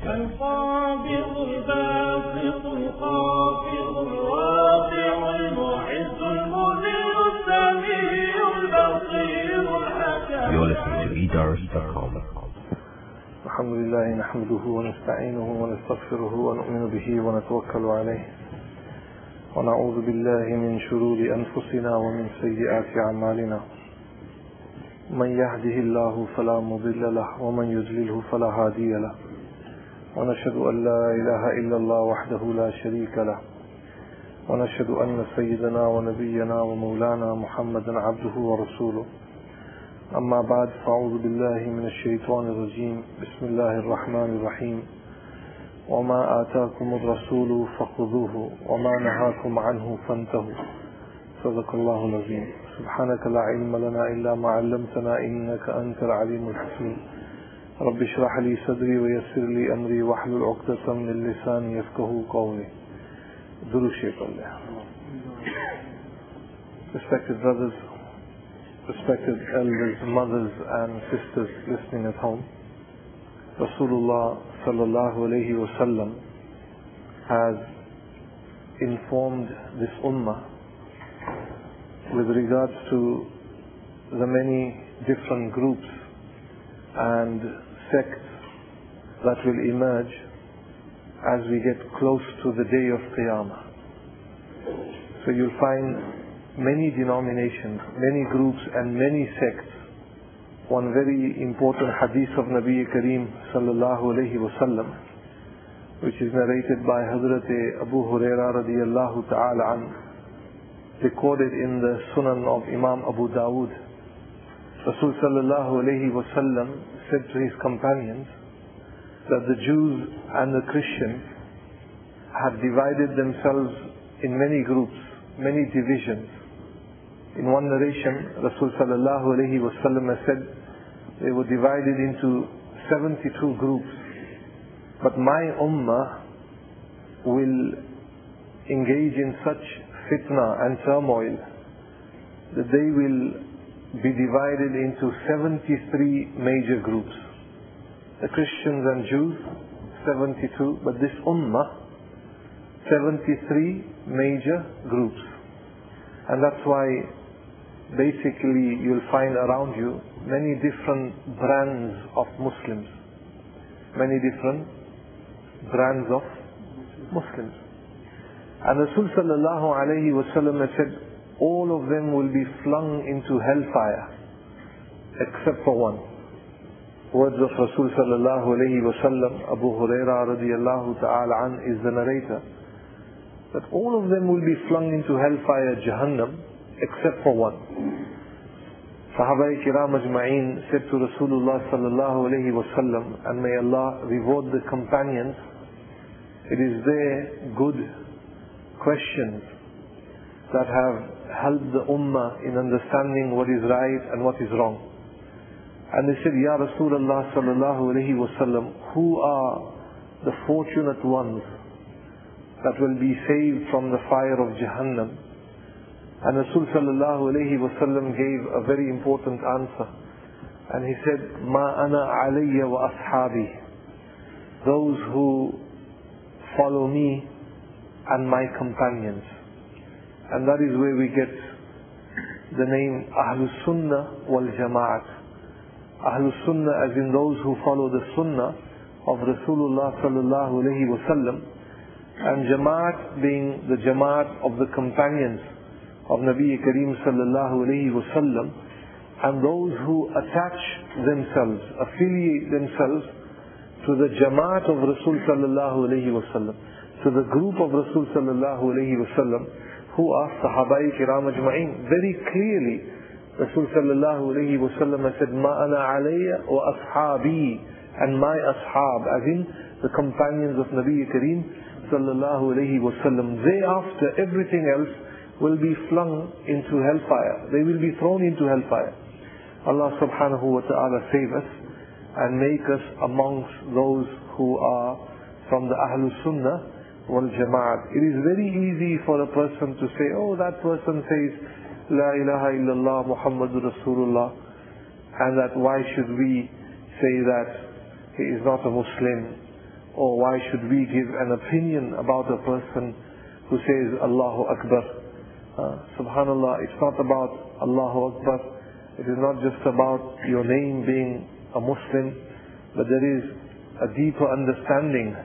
القابض الباسط الخافض الرافع المعز المذل السميع البصير الحكيم. You're listening to eDars.com. الحمد لله نحمده ونستعينه ونستغفره ونؤمن به ونتوكل عليه ونعوذ بالله من شرور أنفسنا ومن سيئات أعمالنا. من يهده الله فلا مضل له ومن يضلله فلا هادي له، ونشهد أن لا إله إلا الله وحده لا شريك له، ونشهد أن سيدنا ونبينا ومولانا محمدا عبده ورسوله. أما بعد، فأعوذ بالله من الشيطان الرجيم. بسم الله الرحمن الرحيم. وما آتاكم الرسول فخذوه وما نهاكم عنه فانتهوا. صدق الله العظيم. سبحانك لا علم لنا إلا ما علمتنا إنك أنت العليم الحكيم. رب اشرح لي صدري ويسر لي أمري واحلل عقدة من لساني يفقهوا قولي. درود شيخ الله. Respected brothers, respected elders, mothers and sisters listening at home, Rasulullah sallallahu alayhi wa sallam has informed this ummah with regards to the many different groups and sects that will emerge as we get close to the day of Qiyamah. So you'll find many denominations, many groups and many sects. One very important hadith of Nabi Kareem sallallahu alayhi wa sallam, which is narrated by Hazrat Abu Huraira radiyallahu ta'ala an, recorded in the Sunan of Imam Abu Dawood. Rasul sallallahu alayhi wa sallam said to his companions that the Jews and the Christians had divided themselves in many groups, many divisions. In one narration, Rasul sallallahu alayhi wa sallam has said they were divided into 72 groups. But my ummah will engage in such fitna and turmoil that they will be divided into 73 major groups. The Christians and Jews, 72, but this ummah, 73 major groups. And that's why basically you'll find around you many different brands of Muslims. Many different brands of Muslims. And Rasul sallallahu alayhi wa sallam has said, all of them will be flung into hellfire, except for one. Words of Rasul sallallahu alayhi wa sallam, Abu Huraira radiyallahu ta'ala an is the narrator, that all of them will be flung into hellfire, Jahannam, except for one. Sahaba Kiram Ajma'een said to Rasulullah sallallahu alayhi wa sallam, and may Allah reward the companions, it is their good questions that have helped the ummah in understanding what is right and what is wrong. And they said, Ya Rasulullah sallallahu alayhi wa sallam, who are the fortunate ones that will be saved from the fire of Jahannam? And Rasul sallallahu alayhi wa sallam gave a very important answer. And he said, Ma ana alayya wa ashabi. Those who follow me and my companions. And that is where we get the name Ahlus Sunnah wal Jama'at. Ahlus Sunnah as in those who follow the Sunnah of Rasulullah sallallahu alayhi wa sallam. And Jama'at being the Jama'at of the companions of Nabi Kareem sallallahu alayhi wa sallam, and those who attach themselves, affiliate themselves to the Jama'at of Rasul sallallahu alayhi wa sallam, to the group of Rasul sallallahu alayhi wa sallam, who are Sahabai Kiram Ajma'een. Very clearly, Rasul sallallahu alayhi wa sallam has said, Ma ana alayya wa ashabi, and my ashab, as in the companions of Nabi Kareem sallallahu alayhi wa sallam. Thereafter, everything else will be flung into hellfire. They will be thrown into hellfire. Allah subhanahu wa ta'ala save us and make us amongst those who are from the Ahlul Sunnah wal Jama'at. It is very easy for a person to say, oh, that person says La ilaha illallah Muhammadur Rasulullah, and that why should we say that he is not a Muslim, or why should we give an opinion about a person who says Allahu Akbar. Subhanallah, it's not about Allahu Akbar. It is not just about your name being a Muslim, but there is a deeper understanding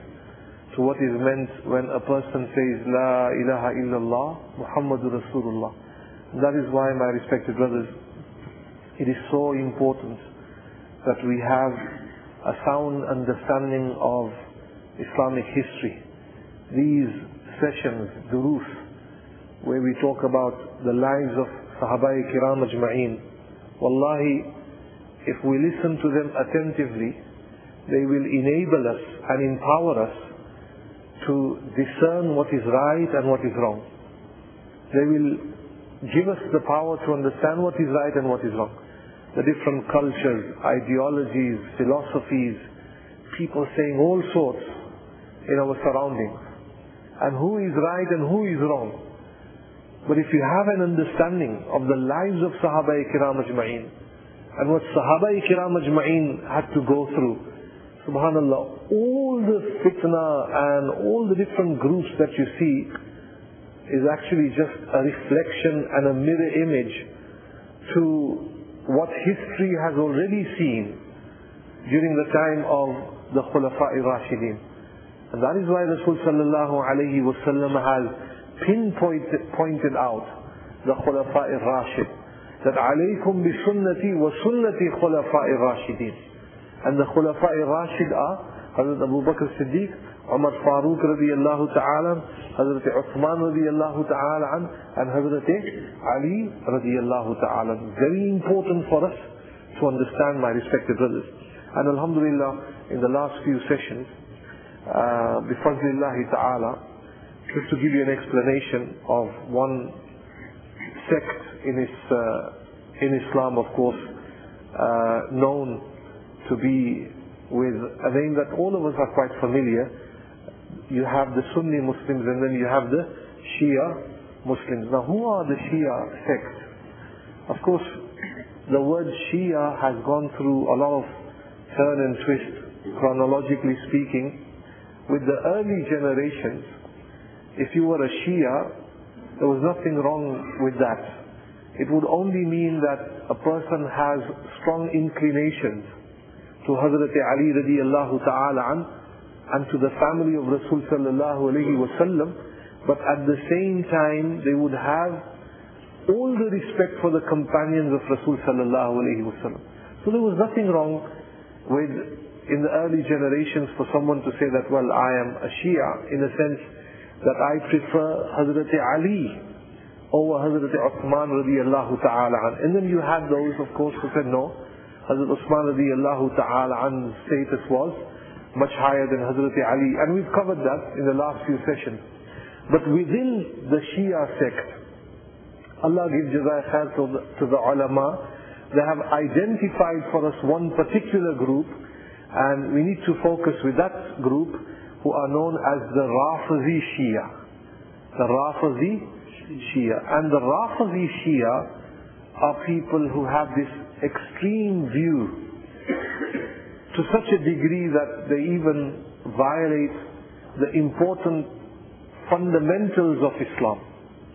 to what is meant when a person says La ilaha illallah Muhammadur Rasulullah. That is why, my respected brothers, it is so important that we have a sound understanding of Islamic history. These sessions, durus, where we talk about the lives of Sahabai Kiram Ajma'een, wallahi, if we listen to them attentively, they will enable us and empower us to discern what is right and what is wrong. They will give us the power to understand what is right and what is wrong. The different cultures, ideologies, philosophies, people saying all sorts in our surroundings, and who is right and who is wrong. But if you have an understanding of the lives of Sahaba Kiram Ajma'een and what Sahaba Kiram Ajma'een had to go through, subhanallah, all the fitna and all the different groups that you see is actually just a reflection and a mirror image to what history has already seen during the time of the Khulafa'i Rashidin. And that is why Rasul sallallahu alayhi wa sallam has pointed out the Khulafa'i Rashid, that alaykum bi sunnati wa sunnati Khulafa'i Rashidin. And the Khulafa'i Rashid are Hazrat Abu Bakr Siddiq, Umar Farooq radiyallahu ta'ala, Hazrat Uthman radiyallahu ta'ala, and Hazrat Ali radiyallahu ta'ala. Very important for us to understand, my respected brothers. And alhamdulillah, in the last few sessions, bifadlillahi ta'ala, just to give you an explanation of one sect in Islam, of course, known to be with a name that all of us are quite familiar. You have the Sunni Muslims and then you have the Shia Muslims. Now, who are the Shia sect? Of course, the word Shia has gone through a lot of turn and twist, chronologically speaking. With the early generations, if you were a Shia, there was nothing wrong with that. It would only mean that a person has strong inclinations to Hazrat Ali radiyallahu ta'ala an, and to the family of Rasul sallallahu alayhi wa sallam, but at the same time they would have all the respect for the companions of Rasul sallallahu alayhi wa sallam. So there was nothing wrong with, in the early generations, for someone to say that, well, I am a Shia, in the sense that I prefer Hazrat Ali over Hazrat Uthman radiyallahu ta'ala an. And then you had those, of course, who said, no, Hazrat Uthman radiyallahu ta'ala an's status was much higher than Hazrat Ali. And we've covered that in the last few sessions. But within the Shia sect, Allah gives jazai khair to the ulama. They have identified for us one particular group, and we need to focus with that group, who are known as the Rafizi Shia. The Rafizi Shia. And the Rafizi Shia are people who have this extreme view to such a degree that they even violate the important fundamentals of Islam,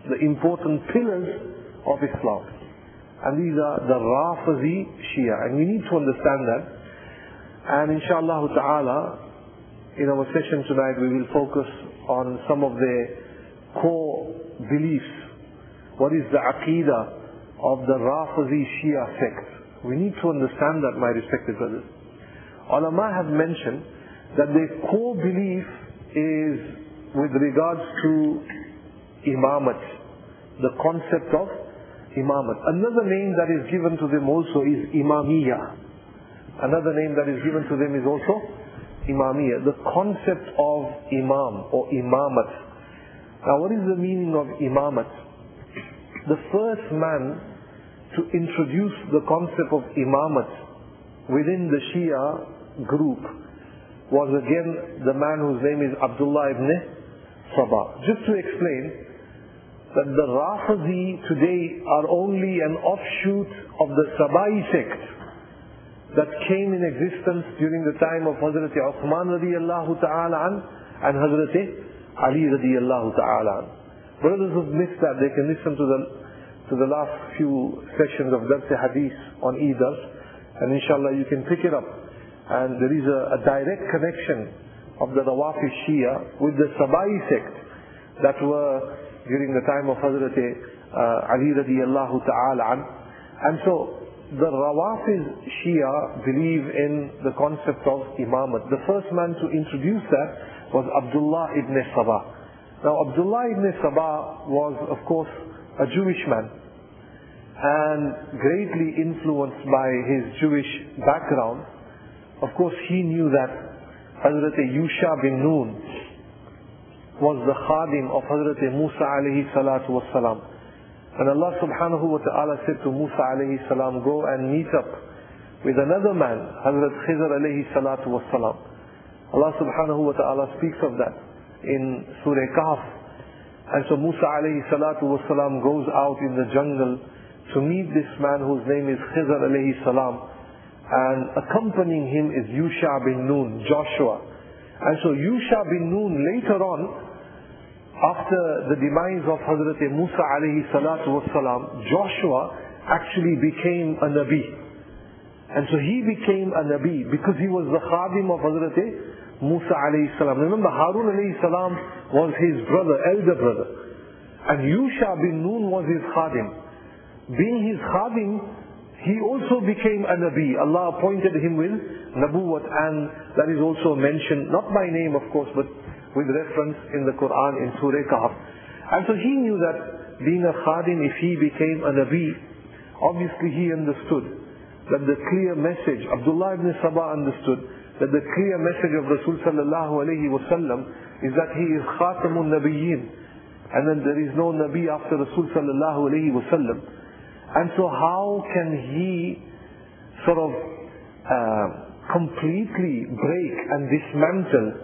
the important pillars of Islam. And these are the Rafizi Shia, and we need to understand that. And inshallah ta'ala, in our session tonight, we will focus on some of their core beliefs. What is the aqidah of the Rafizi Shia sect? We need to understand that, my respected brothers. Ulama have mentioned that their core belief is with regards to imamat, the concept of imamat. Another name that is given to them also is imamiyah. Another name that is given to them is also imamiyah, the concept of imam or imamat. Now, what is the meaning of imamat? The first man to introduce the concept of imamat within the Shia group was again the man whose name is Abdullah ibn Sabah. Just to explain that the Rafizi today are only an offshoot of the Sabai sect. that came in existence during the time of Hazrat Uthman radiallahu ta'ala an and Hazrat Ali radiallahu ta'ala an. Brothers who've missed that, they can listen to the last few sessions of Dars Hadith on Eidar, and inshallah you can pick it up. And there is a direct connection of the Rawafid Shia with the Sabai sect that were during the time of Hazrat Ali radiallahu ta'ala an. And so the Rawafid Shia believe in the concept of Imamat. The first man to introduce that was Abdullah ibn Sabah. Now Abdullah ibn Sabah was of course a Jewish man, and greatly influenced by his Jewish background. Of course he knew that Hazrat Yusha bin Nun was the khadim of Hazrat Musa alayhi salatu wassalam. And Allah subhanahu wa ta'ala said to Musa alayhi salam, go and meet up with another man, Hazrat Khizr alayhi salatu wassalam. Allah subhanahu wa ta'ala speaks of that in Surah Kahf. And so Musa alayhi salatu wassalam goes out in the jungle to meet this man whose name is Khizr alayhi salam, and accompanying him is Yusha bin Nun, Joshua. And so Yusha bin Nun later on, after the demise of Hazrat Musa alayhi salatu wassalam, Joshua actually became a Nabi. And so he became a Nabi because he was the khadim of Hazrat Musa alayhi salam. Remember, Harun alayhi salam was his brother, elder brother. And Yusha bin Nun was his khadim. Being his khadim, he also became a Nabi. Allah appointed him with Nabuwat, and that is also mentioned, not by name of course, but with reference in the Quran in Surah Kahf. And so he knew that being a khadim, if he became a Nabi, obviously he understood that the clear message, Abdullah ibn Sabah understood that the clear message of Rasul sallallahu alayhi wa sallam is that he is Khatamun Nabiyyin, and then there is no Nabi after Rasul sallallahu alayhi wa sallam. And so how can he sort of completely break and dismantle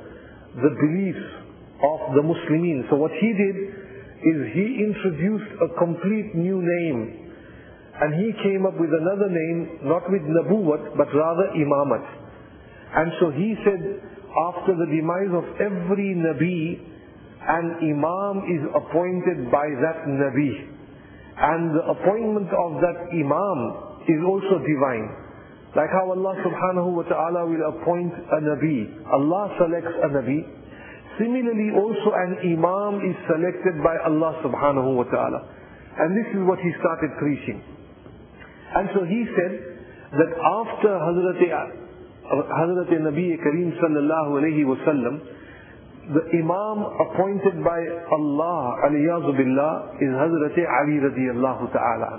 the beliefs of the Muslimin? So what he did is he introduced a complete new name, and he came up with another name, not with Nabuwat but rather Imamat. And so he said, after the demise of every Nabi, an Imam is appointed by that Nabi. And the appointment of that Imam is also divine. Like how Allah subhanahu wa ta'ala will appoint a Nabi. Allah selects a Nabi. Similarly also an Imam is selected by Allah subhanahu wa ta'ala. And this is what he started preaching. And so he said that after Hazrat Nabi Kareem sallallahu alayhi wa sallam, the Imam appointed by Allah, aliyazu billah, is Hazrat Ali radiyallahu ta'ala.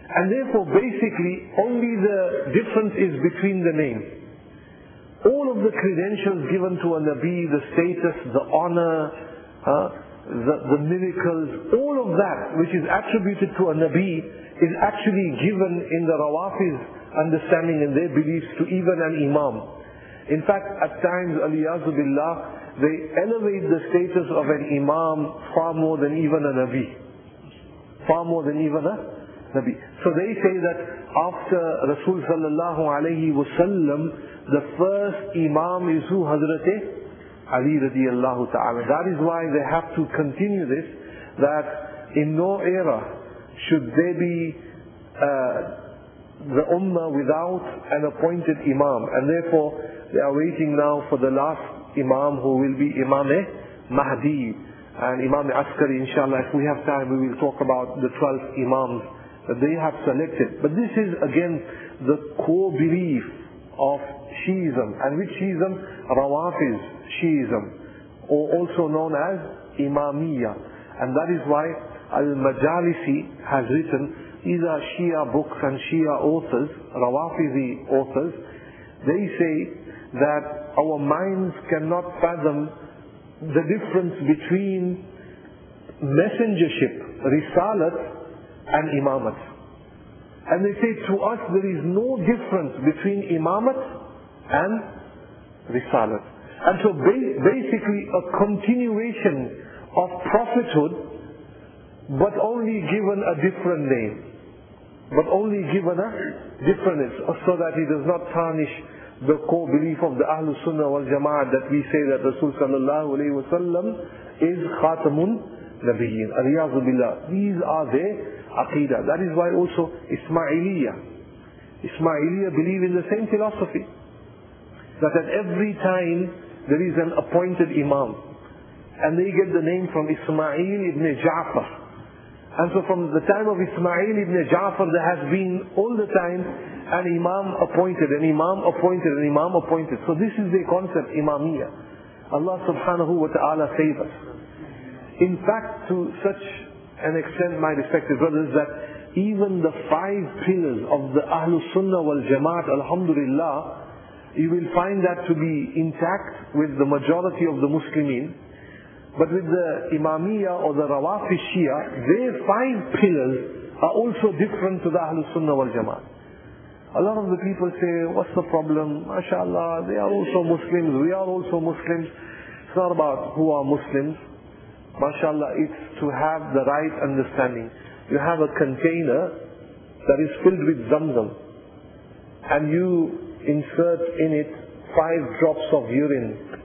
And therefore basically only the difference is between the name. All of the credentials given to a Nabi, the status, the honor, the miracles, all of that which is attributed to a Nabi is actually given in the Rawafid's understanding and their beliefs to even an Imam. In fact, at times, aliyazu billah, they elevate the status of an Imam far more than even a Nabi. Far more than even a Nabi. So they say that after Rasul sallallahu alayhi wa sallam, the first Imam is who? Hazrat Ali radiyallahu ta'ala. That is why they have to continue this, that in no era should there be the Ummah without an appointed Imam. And therefore they are waiting now for the last Imam, who will be Imam Mahdi and Imam Askari. Inshallah, if we have time, we will talk about the 12 Imams that they have selected. But this is again the core belief of Shiism. And which Shiism? Rawafid Shiism, or also known as Imamiyya. And that is why Al-Majalisi has written, these are Shia books and Shia authors, Rawafidi authors. They say that our minds cannot fathom the difference between messengership, risalat, and imamat. And they say to us there is no difference between imamat and risalat. And so basically a continuation of prophethood, but only given a different name. but only given a difference, so that he does not tarnish the core belief of the Ahlul Sunnah wal Jama'at, that we say that Rasul sallallahu alayhi wa sallam is Khatamun Nabiyyin. Ariyazu billah. These are their aqidah. That is why also Ismailiyah believe in the same philosophy, that at every time there is an appointed Imam, and they get the name from Ismail ibn Ja'far. And so from the time of Ismail ibn Ja'far, there has been all the time an Imam appointed, an Imam appointed, an Imam appointed. So this is the concept, Imamiyah. Allah subhanahu wa ta'ala save us. In fact, to such an extent, my respected brothers, that even the 5 pillars of the Ahlul Sunnah wal Jamaat, alhamdulillah, you will find that to be intact with the majority of the Muslimin. But with the Imamiyah or the Rawafi Shia, their 5 pillars are also different to the Ahlul Sunnah wal Jamaat. A lot of the people say, what's the problem? MashaAllah, they are also Muslims, we are also Muslims. It's not about who are Muslims. MashaAllah, it's to have the right understanding. You have a container that is filled with Zamzam, and you insert in it 5 drops of urine.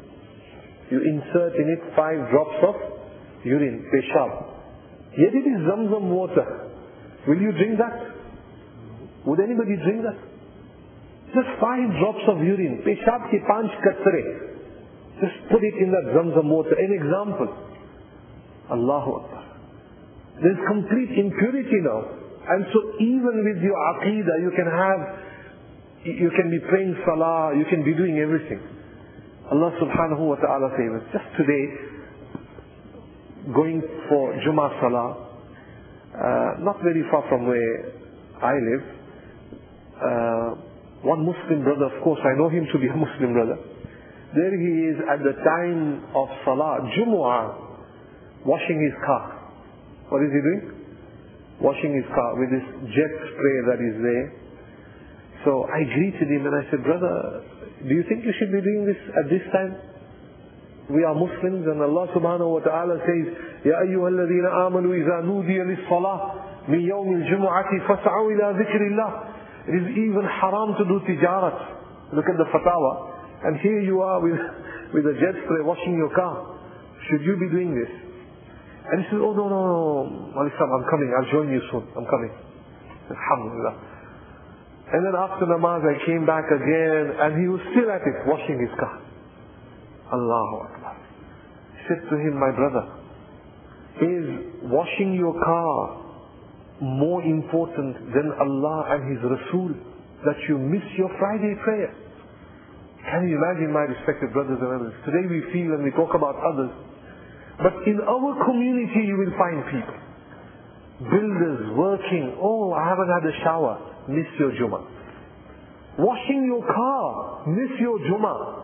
You insert in it 5 drops of urine, peshab. Yet it is Zamzam water. Will you drink that? Would anybody drink that? Just 5 drops of urine, peshab ke 5 katre. Just put it in that Zamzam water. An example. Allahu Akbar. There's complete impurity now. And so even with your aqidah, you can be praying salah, you can be doing everything. Allah subhanahu wa ta'ala favors. Just today, going for Jummah Salah, not very far from where I live, one Muslim brother, of course I know him to be a Muslim brother, there he is at the time of Salah, Jumu'ah, washing his car. What is he doing? Washing his car with this jet spray that is there. So I greeted him and I said, brother, do you think you should be doing this at this time? We are Muslims, and Allah subhanahu wa ta'ala says, Ya ayyuha alladhina amanu iza nudiya lis-salah min yawm al-jumu'ati fas'aw ila dhikrillah. It is even haram to do tijarat. Look at the fatwa. And here you are with a jet spray washing your car. Should you be doing this? And he says, oh no, Alisam, I'm coming, I'll join you soon, I'm coming. Alhamdulillah. And then after namaz I came back again, and he was still at it, washing his car. Allahu Akbar. He said to him, my brother, is washing your car more important than Allah and His Rasul, that you miss your Friday prayer? Can you imagine, my respected brothers and others? Today we feel and we talk about others, but in our community you will find people, builders, working, oh, I haven't had a shower, miss your Jummah. Washing your car, miss your Jummah.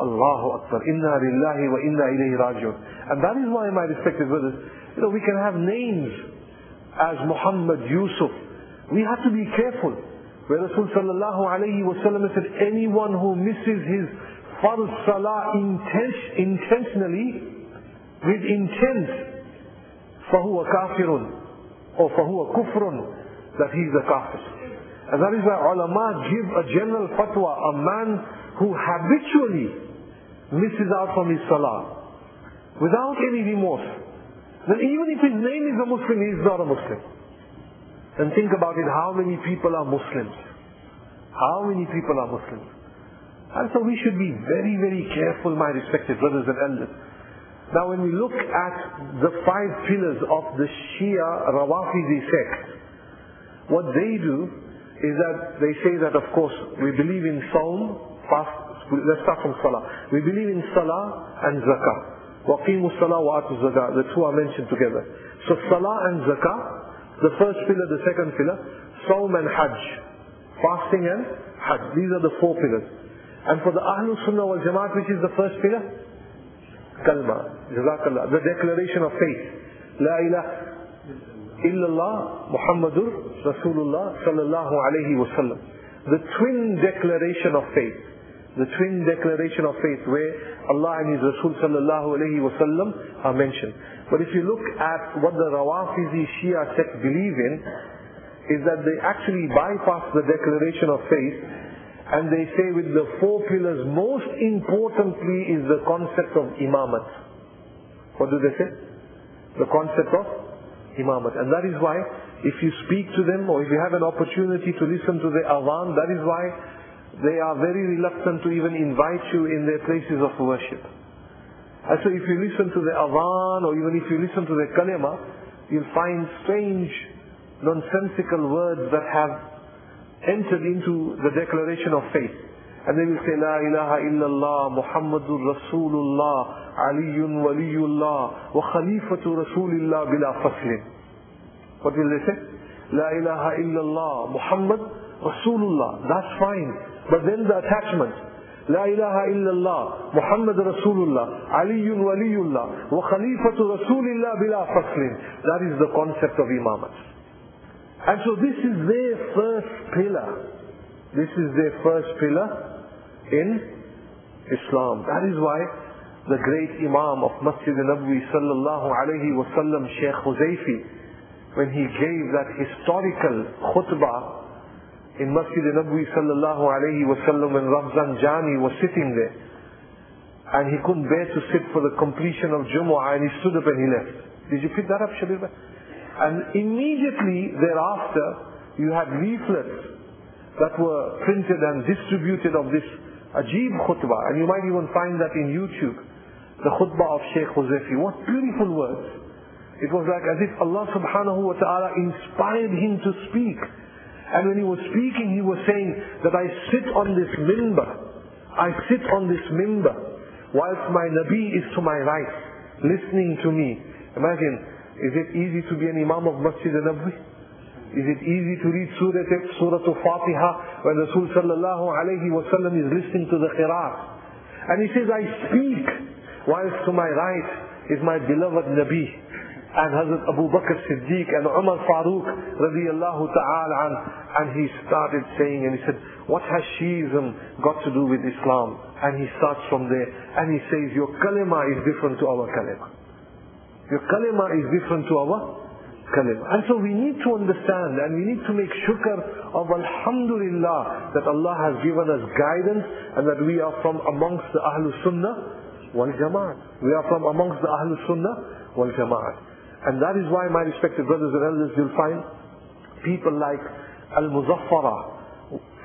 Allahu Akbar. Inna lillahi wa inna ilayhi raji'un. And that is why, my respected brothers, we can have names as Muhammad, Yusuf. We have to be careful. Where Rasul sallallahu alayhi wa sallam said, anyone who misses his farz salah intentionally, with intent, فَهُوَ كَافِرٌ or فَهُوَ كُفْرٌ, that he is a kafir. And that is why ulama give a general fatwa, a man who habitually misses out from his salah without any remorse, then even if his name is a Muslim, he is not a Muslim. And think about it, how many people are Muslims? How many people are Muslims? And so we should be very, very careful, my respected brothers and elders. Now when we look at the 5 pillars of the Shia Rawafidi sect, what they do is that they say that, of course, we believe in Sawm, fast. Let's start from Salah. We believe in Salah and Zakah. وَقِيمُوا الصَّلَاةَ وَآتُوا الزَّكَاةَ. The two are mentioned together. So Salah and Zakah, the first pillar, the second pillar, Sawm and Hajj, fasting and Hajj. These are the 4 pillars. And for the Ahlul Sunnah wal Jamaat, which is the first pillar? Kalma, Jazakallah, the declaration of faith. La ilaha illallah Muhammadur Rasulullah sallallahu alayhi wa sallam. The twin declaration of faith. The twin declaration of faith where Allah and His Rasul sallallahu alayhi wa sallam are mentioned. But if you look at what the Rawafidi Shia sect believe in, is that they actually bypass the declaration of faith and they say with the 4 pillars, most importantly is the concept of imamat. What do they say? The concept of imamat. And that is why if you speak to them or if you have an opportunity to listen to the adhan, that is why they are very reluctant to even invite you in their places of worship. And so if you listen to the adhan or even if you listen to the kalima, you'll find strange, nonsensical words that have entered into the declaration of faith. And they will say, La ilaha illallah, Muhammadur Rasulullah, Aliyun Waliyullah, wa Khalifatu Rasulillah bila faslin. What will they say? La ilaha illallah, Muhammad Rasulullah. That's fine. But then the attachment. La ilaha illallah, Muhammad Rasulullah, Aliyun Waliyullah, wa Khalifatu Rasulillah bila faslin. That is the concept of imamat. And so this is their first pillar. This is their first pillar in Islam. That is why the great Imam of Masjid al-Nabawi sallallahu alayhi wa sallam, Shaykh Huzaifi, when he gave that historical khutbah in Masjid al-Nabawi sallallahu alayhi wa sallam when Ramzan Jani was sitting there, and he couldn't bear to sit for the completion of Jumu'ah, and he stood up and he left. Did you pick that up, Shabir? And immediately thereafter, you had leaflets that were printed and distributed of this Ajib khutbah, and you might even find that in YouTube, the khutbah of Shaykh Huzaifi. What beautiful words. It was like as if Allah subhanahu wa ta'ala inspired him to speak. And when he was speaking, he was saying that I sit on this minbar. I sit on this minbar whilst my Nabi is to my right, listening to me. Imagine, is it easy to be an Imam of Masjid al-Nabawi? Is it easy to read Surah Al-Fatiha when Rasul sallallahu alayhi wa sallam is listening to the qiraat? And he says, I speak whilst to my right is my beloved Nabi. And Hazrat Abu Bakr Siddiq and Umar Farooq radiyallahu ta'ala an, and he started saying, and he said, what has Shiism got to do with Islam? And he starts from there, and he says, your kalima is different to our kalima. Your kalima is different to our kalima. And so we need to understand, and we need to make shukr of alhamdulillah that Allah has given us guidance, and that we are from amongst the Ahlul Sunnah wal Jama'at. We are from amongst the Ahlul Sunnah wal Jama'at. And that is why, my respected brothers and elders, you'll find people like Al-Muzaffara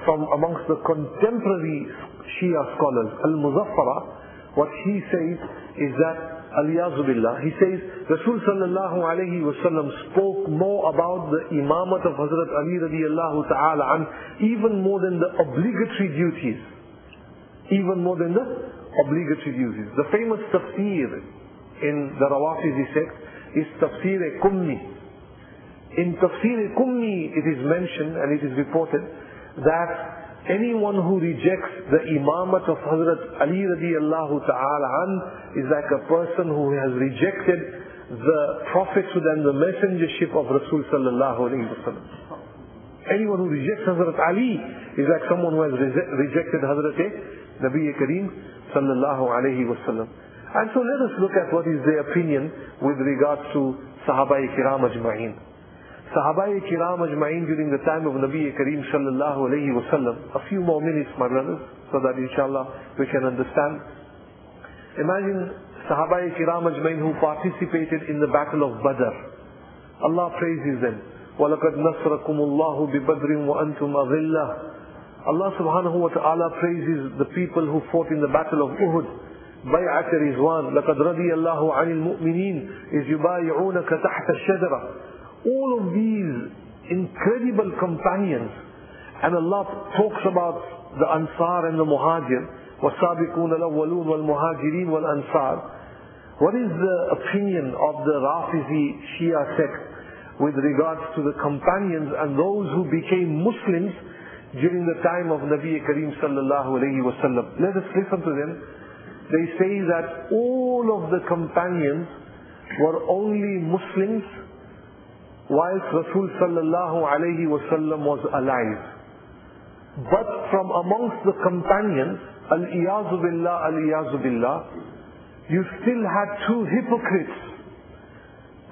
from amongst the contemporary Shia scholars. Al-Muzaffara, what he says is that, Al-Yazu Billah, he says, Rasul sallallahu alayhi wa sallam spoke more about the imamat of Hazrat Ali radiyallahu ta'ala an, even more than the obligatory duties. Even more than the obligatory duties. The famous tafsir in the Rawafizi sect is Tafsir-e-Kummi. In Tafsir-e-Kummi it is mentioned and it is reported that anyone who rejects the imamat of Hazrat Ali radiyallahu ta'ala an is like a person who has rejected the prophethood and the messengership of Rasul sallallahu alayhi wa sallam. Anyone who rejects Hazrat Ali is like someone who has rejected Hazrat Nabi Kareem sallallahu alayhi wa sallam. And so let us look at what is their opinion with regards to Sahaba-i Kiram Ajma'in. Sahaba-i Kiram Ajma'in during the time of Nabi Kareem sallallahu alayhi wa sallam. A few more minutes, my brothers, so that inshallah we can understand. Imagine Sahaba-i Kiram Ajma'in who participated in the battle of Badr. Allah praises them. وَلَقَدْ نَصْرَكُمُ اللَّهُ بِبَدْرٍ وَأَنْتُمْ أَذِلَّةٌ. Allah subhanahu wa ta'ala praises the people who fought in the battle of Uhud. بيعة رضوان لقد رضي الله عن المؤمنين إذ يبايعونك تحت الشجرة. All of these incredible companions, and Allah talks about the Ansar and the Muhajir, والسابقون الأولون والمهاجرين والأنصار. What is the opinion of the Rafizi Shia sect with regards to the companions and those who became Muslims during the time of Nabi Kareem sallallahu alayhi wa sallam? Let us listen to them. They say that all of the companions were only Muslims whilst Rasul sallallahu alayhi wa sallam was alive. But from amongst the companions, al-iyazu billah, you still had two hypocrites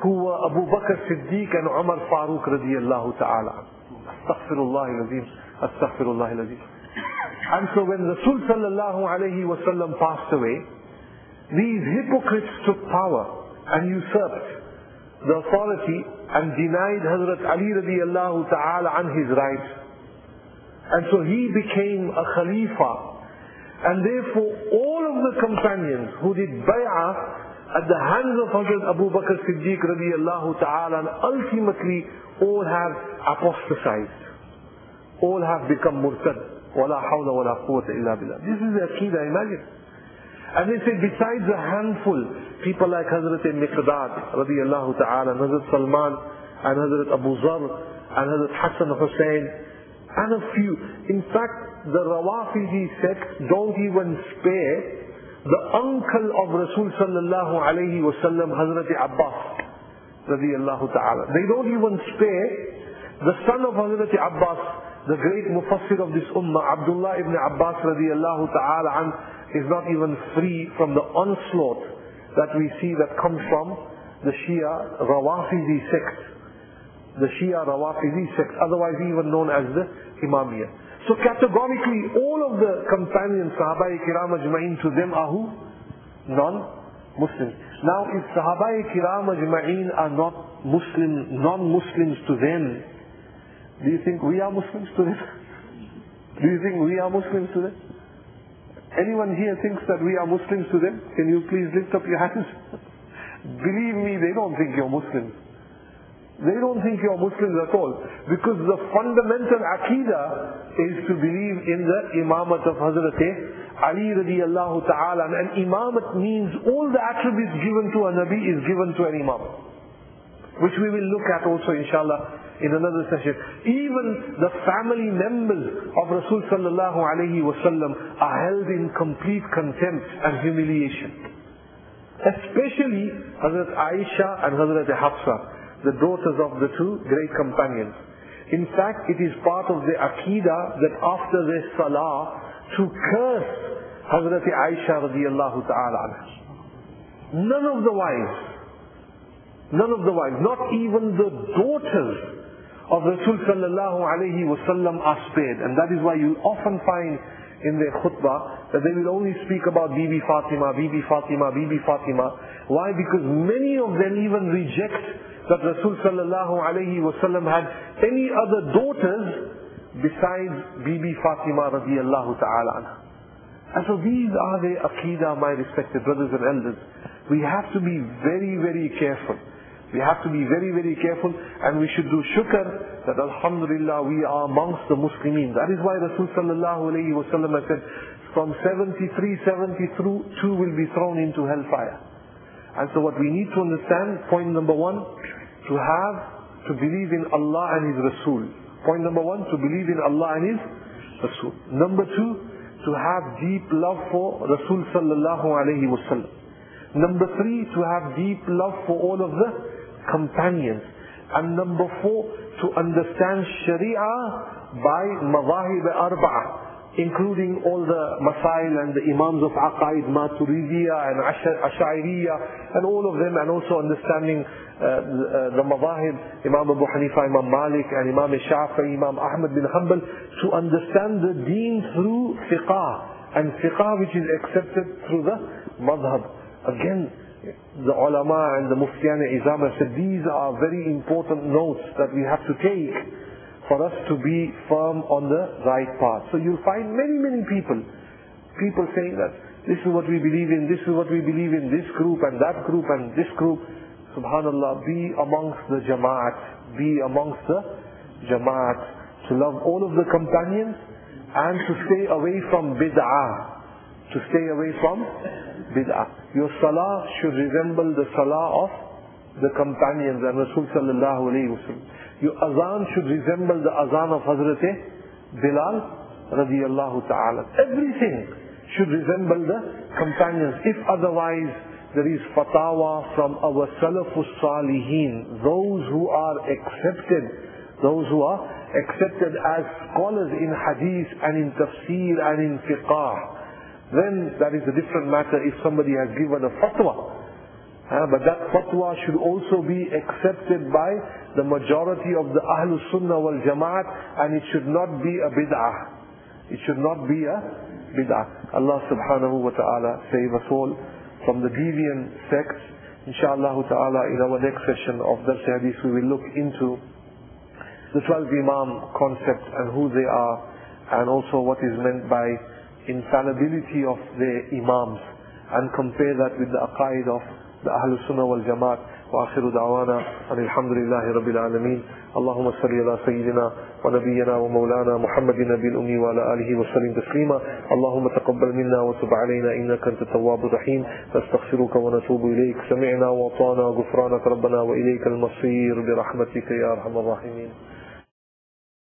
who were Abu Bakr Siddiq and Umar Farooq radiyallahu ta'ala. Astaghfirullah al-Azim, Astaghfirullah al-Azim. And so when Rasul sallallahu alayhi wa sallam passed away, these hypocrites took power and usurped the authority and denied Hazrat Ali radiallahu ta'ala an his rights. And so he became a Khalifa. And therefore all of the companions who did bay'ah at the hands of Hazrat Abu Bakr Siddiq radiallahu ta'ala, and ultimately all have apostatized. All have become murtad. وَلَا حَوْلَ وَلَا قُوَّةَ إِلَّا بِاللَّهِ. This is the Aqidah, imagine. And they say besides a handful, people like Hazrat Miqdad radiallahu ta'ala, and Hazrat Salman, and Hazrat Abu Zar, and Hazrat Hassan Hussain, and a few. In fact, the Rawafidi sect don't even spare the uncle of Rasul sallallahu alayhi wa sallam, Hazrat Abbas radiallahu ta'ala. They don't even spare the son of Hazrat Abbas, the great mufassir of this ummah, Abdullah ibn Abbas radiallahu ta'ala an, is not even free from the onslaught that we see that comes from the Shia Rawafidi sect. The Shia Rawafidi sect, otherwise even known as the Imamiyah. So categorically, all of the companions, Sahabai Kiram Ajma'in, to them are who? Non-Muslims. Now, if Sahabai Kiram Ajma'in are not Muslim, non-Muslims to them, do you think we are Muslims to them? Do you think we are Muslims to them? Anyone here thinks that we are Muslims to them? Can you please lift up your hands? Believe me, they don't think you're Muslims. They don't think you're Muslims at all. Because the fundamental Aqidah is to believe in the Imamat of Hazrat Ali radiallahu ta'ala. And Imamat means all the attributes given to a Nabi is given to an Imam. Which we will look at also inshallah in another session. Even the family members of Rasul sallallahu alayhi wa sallam are held in complete contempt and humiliation. Especially Hazrat Aisha and Hazrat Hafsa, the daughters of the two great companions. In fact, it is part of the Aqidah that after their salah to curse Hazrat Aisha radiallahu ta'ala anha. None of the wives, not even the daughters of Rasul sallallahu alayhi wa sallam are spared. And that is why you often find in their khutbah that they will only speak about Bibi Fatima, Bibi Fatima, Bibi Fatima. Why? Because many of them even reject that Rasul sallallahu alayhi wa sallam had any other daughters besides Bibi Fatima radiallahu ta'ala anha. And so these are the Aqidah, my respected brothers and elders. We have to be very, very careful. We have to be very, very careful, and we should do shukr that alhamdulillah we are amongst the Muslimin. That is why Rasul sallallahu alayhi wa sallam has said, from 72 will be thrown into hellfire. And so what we need to understand, point number one, to believe in Allah and His Rasul. Point number one, to believe in Allah and His Rasul. Number two, to have deep love for Rasul sallallahu alayhi wa sallam. Number three, to have deep love for all of the companions. And number four, to understand Sharia by Madahib Arba'ah, including all the Masail and the Imams of Aqaid, Maturidiyya and Ash'ariyya and all of them, and also understanding the Madahib, Imam Abu Hanifa, Imam Malik and Imam Shafi'i, Imam Ahmad bin Hanbal, to understand the deen through fiqh, and fiqh which is accepted through the madhab. Again, the ulama and the muftiyan izam have said these are very important notes that we have to take for us to be firm on the right path. So you'll find many people saying that this is what we believe in, this is what we believe in, this group and that group and this group. Subhanallah, be amongst the jama'at, to love all of the companions and to stay away from bid'ah. Your salah should resemble the salah of the companions and Rasul sallallahu alayhi wa sallam. Your azan should resemble the azan of Hazrat Bilal radiyallahu ta'ala. Everything should resemble the companions. If otherwise, there is fatwa from our Salafus Salihin, those who are accepted as scholars in hadith and in tafsir and in fiqh. Then that is a different matter if somebody has given a fatwa But that fatwa should also be accepted by the majority of the Ahlul Sunnah wal Jama'at, and it should not be a bid'ah. It should not be a bid'ah. Allah subhanahu wa ta'ala save us all from the deviant sects. Inshallah ta'ala, in our next session of Dars Hadith, we will look into the 12 Imam concept and who they are, and also what is meant by infallibility of the Imams, and compare that with the aqaid of the Ahlul Sunnah wal Jamaat. Wa akhiru da'wana alhamdulillahi rabbil alameen. Allahumma salli ala sayyidina wa nabiyyina wa maulana Muhammadin nabiyil ummi wa ala alihi wa sallim taslima. Allahumma taqabbal minna wa tub alayna innaka antat tawwabur rahim. Nastaghfiruka wa natubu ilayk. Sami'na wa ata'na ghufranaka rabbana wa ilayka al-masir bi rahmatika ya arhamar rahimin.